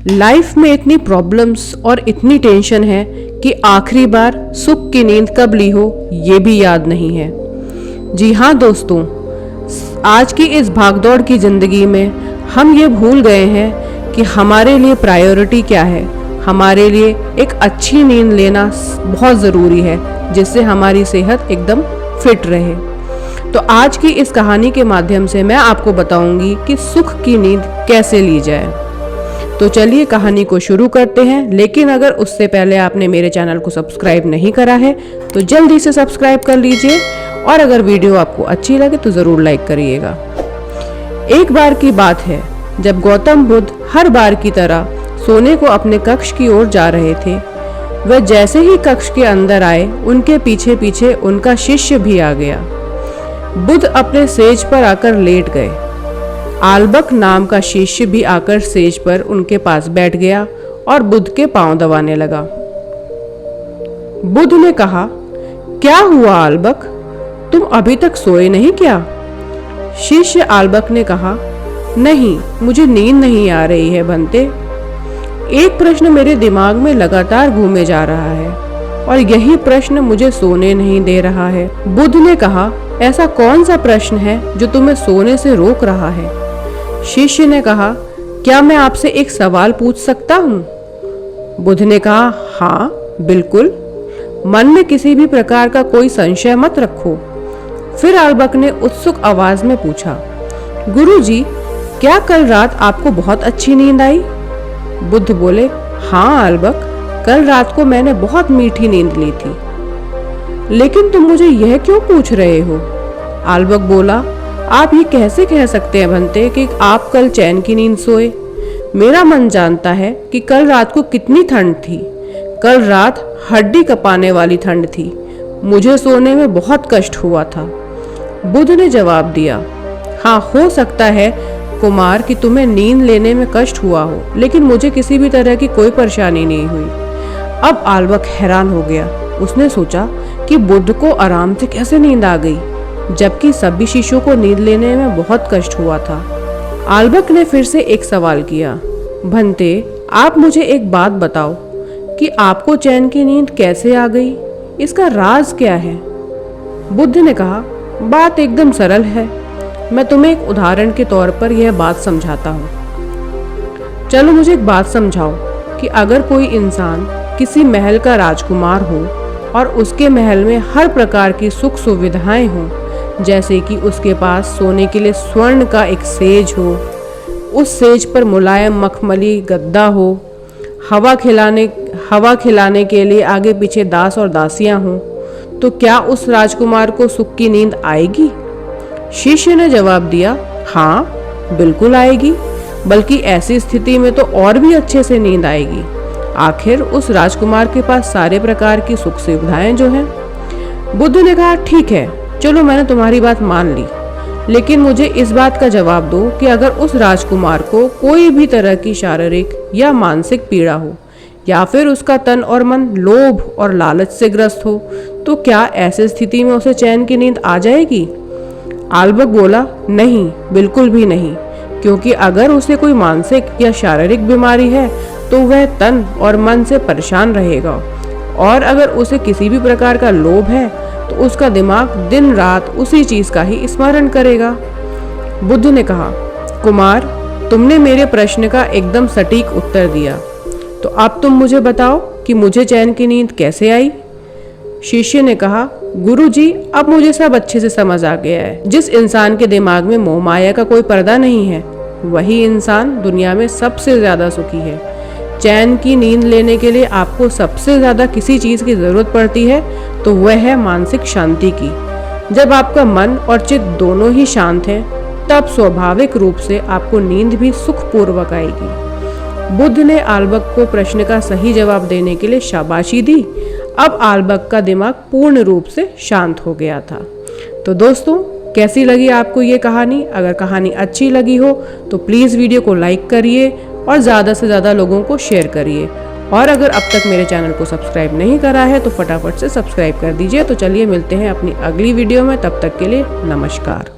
Life में इतनी problems और इतनी टेंशन है कि आखिरी बार सुख की नींद कब ली हो ये भी याद नहीं है। जी हाँ दोस्तों, आज की इस भागदौड़ की ज़िंदगी में हम ये भूल गए हैं कि हमारे लिए प्रायोरिटी क्या है। हमारे लिए एक अच्छी नींद लेना बहुत ज़रूरी है, जिससे हमारी सेहत एकदम फिट रहे। तो आज की इस कहानी के माध्यम से मैं आपको बताऊंगी कि सुख की नींद कैसे ली जाए। तो चलिए कहानी को शुरू करते हैं। लेकिन अगर उससे पहले आपने मेरे चैनल को सब्सक्राइब नहीं करा है तो जल्दी से सब्सक्राइब कर लीजिए, और अगर वीडियो आपको अच्छी लगे तो ज़रूर लाइक करिएगा। एक बार की बात है, जब गौतम बुद्ध हर बार की तरह सोने को अपने कक्ष की ओर जा रहे थे। वह जैसे ही कक्ष के अंदर आए, उनके पीछे पीछे उनका शिष्य भी आ गया। बुद्ध अपने सेज पर आकर लेट गए। आल्बक नाम का शिष्य भी आकर सेज पर उनके पास बैठ गया और बुद्ध के पांव दबाने लगा। बुद्ध ने कहा, क्या हुआ आल्बक, तुम अभी तक सोए नहीं क्या? शिष्य आल्बक ने कहा, नहीं, मुझे नींद नहीं आ रही है बंते। एक प्रश्न मेरे दिमाग में लगातार घूमे जा रहा है और यही प्रश्न मुझे सोने नहीं दे रहा है। बुद्ध ने कहा, ऐसा कौन सा प्रश्न है जो तुम्हें सोने से रोक रहा है? शिष्य ने कहा, क्या मैं आपसे एक सवाल पूछ सकता हूँ? बुद्ध ने कहा, हाँ बिल्कुल, मन में किसी भी प्रकार का कोई संशय मत रखो। फिर आल्बक ने उत्सुक आवाज में पूछा, गुरुजी, क्या कल रात आपको बहुत अच्छी नींद आई? बुद्ध बोले, हाँ आल्बक, कल रात को मैंने बहुत मीठी नींद ली थी। लेकिन तुम मुझे यह क्यों पूछ रहे हो? आल्बक बोला, आप ये कैसे कह सकते हैं भंते कि आप कल चैन की नींद सोए? मेरा मन जानता है कि कल रात को कितनी ठंड थी। कल रात हड्डी कपाने वाली ठंड थी। मुझे सोने में बहुत कष्ट हुआ था। बुद्ध ने जवाब दिया, हाँ हो सकता है कुमार कि तुम्हें नींद लेने में कष्ट हुआ हो, लेकिन मुझे किसी भी तरह की कोई परेशानी नहीं हुई। अब आल्बक हैरान हो गया। उसने सोचा कि बुद्ध को आराम से कैसे नींद आ गई, जबकि सभी शिष्यों को नींद लेने में बहुत कष्ट हुआ था। आल्बक ने फिर से एक सवाल किया, भंते, आप मुझे एक बात बताओ कि आपको चैन की नींद कैसे आ गई? इसका राज क्या है? बुद्ध ने कहा, बात एकदम सरल है। मैं तुम्हें एक उदाहरण के तौर पर यह बात समझाता हूँ। चलो मुझे एक बात समझाओ कि अगर कोई इंसान किसी महल का राजकुमार हो और उसके महल में हर प्रकार की सुख सुविधाएं हों, जैसे कि उसके पास सोने के लिए स्वर्ण का एक सेज हो, उस सेज पर मुलायम मखमली गद्दा हो, हवा खिलाने के लिए आगे पीछे दास और दासियां हों, तो क्या उस राजकुमार को सुख की नींद आएगी? शिष्य ने जवाब दिया, हाँ बिल्कुल आएगी, बल्कि ऐसी स्थिति में तो और भी अच्छे से नींद आएगी। आखिर उस राजकुमार के पास सारे प्रकार की सुख सुविधाएं जो हैं। बुद्ध ने कहा, ठीक है, चलो मैंने तुम्हारी बात मान ली, लेकिन मुझे इस बात का जवाब दो कि अगर उस राजकुमार को कोई भी तरह की शारीरिक या मानसिक पीड़ा हो, या फिर उसका तन और मन लोभ और लालच से ग्रस्त हो, तो क्या ऐसी स्थिति में उसे चैन की नींद आ जाएगी? आल्बक बोला, नहीं, बिल्कुल भी नहीं, क्योंकि अगर उसे कोई मानसिक या शारीरिक बीमारी है तो वह तन और मन से परेशान रहेगा, और अगर उसे किसी भी प्रकार का लोभ है तो उसका दिमाग दिन रात उसी चीज का ही स्मरण करेगा। बुद्ध ने कहा, कुमार, तुमने मेरे प्रश्न का एकदम सटीक उत्तर दिया, तो अब तुम मुझे बताओ कि मुझे चैन की नींद कैसे आई? शिष्य ने कहा, गुरुजी, अब मुझे सब अच्छे से समझ आ गया है। जिस इंसान के दिमाग में मोह माया का कोई पर्दा नहीं है, वही इंसान दुनिया में सबसे ज्यादा सुखी है। चैन की नींद लेने के लिए आपको सबसे ज्यादा किसी चीज की जरूरत पड़ती है तो वह है मानसिक शांति की। जब आपका मन और चित्त दोनों ही शांत हैं, तब स्वाभाविक रूप से आपको नींद भी सुखपूर्वक आएगी। बुद्ध ने आल्बक को प्रश्न का सही जवाब देने के लिए शाबाशी दी। अब आल्बक का दिमाग पूर्ण रूप से शांत हो गया था। तो दोस्तों, कैसी लगी आपको ये कहानी? अगर कहानी अच्छी लगी हो तो प्लीज़ वीडियो को लाइक करिए और ज़्यादा से ज़्यादा लोगों को शेयर करिए। और अगर अब तक मेरे चैनल को सब्सक्राइब नहीं करा है तो फटाफट से सब्सक्राइब कर दीजिए। तो चलिए मिलते हैं अपनी अगली वीडियो में, तब तक के लिए नमस्कार।